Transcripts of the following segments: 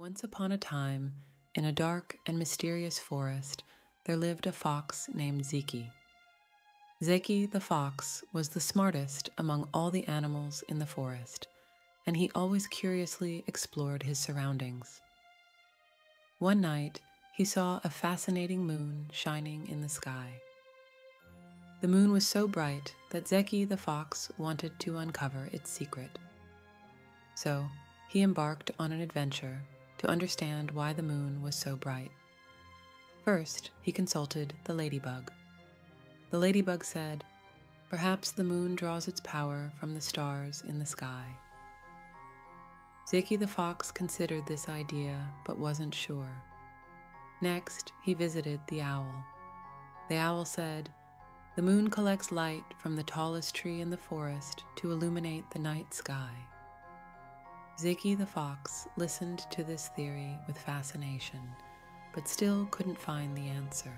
Once upon a time, in a dark and mysterious forest, there lived a fox named Zeki. Zeki the fox was the smartest among all the animals in the forest, and he always curiously explored his surroundings. One night, he saw a fascinating moon shining in the sky. The moon was so bright that Zeki the fox wanted to uncover its secret. So, he embarked on an adventure to understand why the moon was so bright. First, he consulted the ladybug. The ladybug said, "Perhaps the moon draws its power from the stars in the sky." Zeki the fox considered this idea but wasn't sure. Next, he visited the owl. The owl said, "The moon collects light from the tallest tree in the forest to illuminate the night sky." Zeki the fox listened to this theory with fascination, but still couldn't find the answer.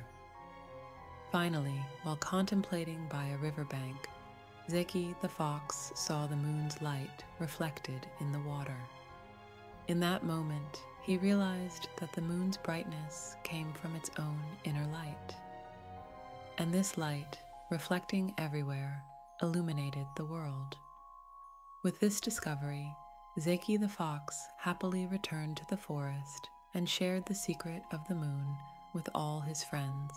Finally, while contemplating by a riverbank, Zeki the fox saw the moon's light reflected in the water. In that moment, he realized that the moon's brightness came from its own inner light. And this light, reflecting everywhere, illuminated the world. With this discovery, Zeki the fox happily returned to the forest and shared the secret of the moon with all his friends.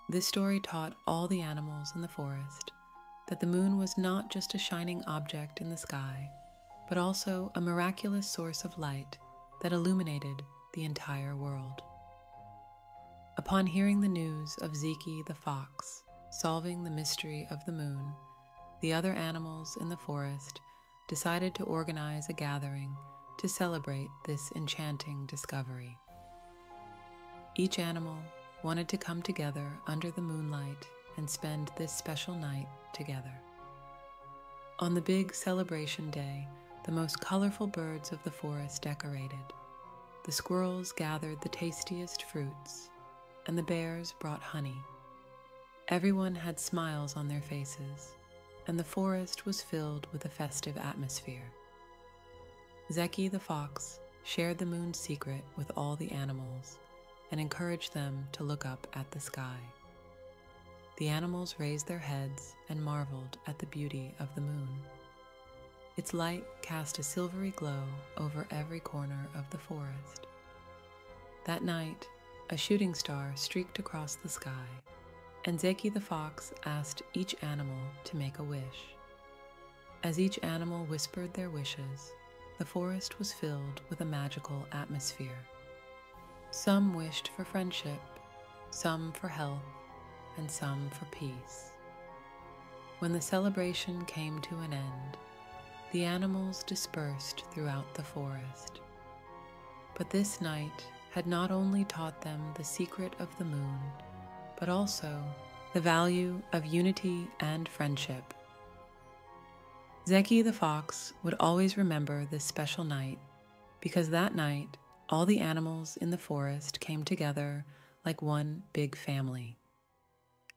This story taught all the animals in the forest that the moon was not just a shining object in the sky, but also a miraculous source of light that illuminated the entire world. Upon hearing the news of Zeki the fox solving the mystery of the moon, the other animals in the forest decided to organize a gathering to celebrate this enchanting discovery. Each animal wanted to come together under the moonlight and spend this special night together. On the big celebration day, the most colorful birds of the forest decorated. The squirrels gathered the tastiest fruits, and the bears brought honey. Everyone had smiles on their faces, and the forest was filled with a festive atmosphere. Zeki the fox shared the moon's secret with all the animals and encouraged them to look up at the sky. The animals raised their heads and marveled at the beauty of the moon. Its light cast a silvery glow over every corner of the forest. That night, a shooting star streaked across the sky, and Zeki the fox asked each animal to make a wish. As each animal whispered their wishes, the forest was filled with a magical atmosphere. Some wished for friendship, some for health, and some for peace. When the celebration came to an end, the animals dispersed throughout the forest. But this night had not only taught them the secret of the moon, but also the value of unity and friendship. Zeki the fox would always remember this special night, because that night all the animals in the forest came together like one big family.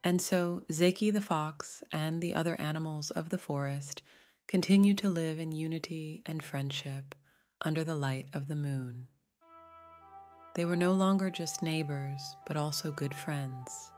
And so Zeki the fox and the other animals of the forest continued to live in unity and friendship under the light of the moon. They were no longer just neighbors, but also good friends.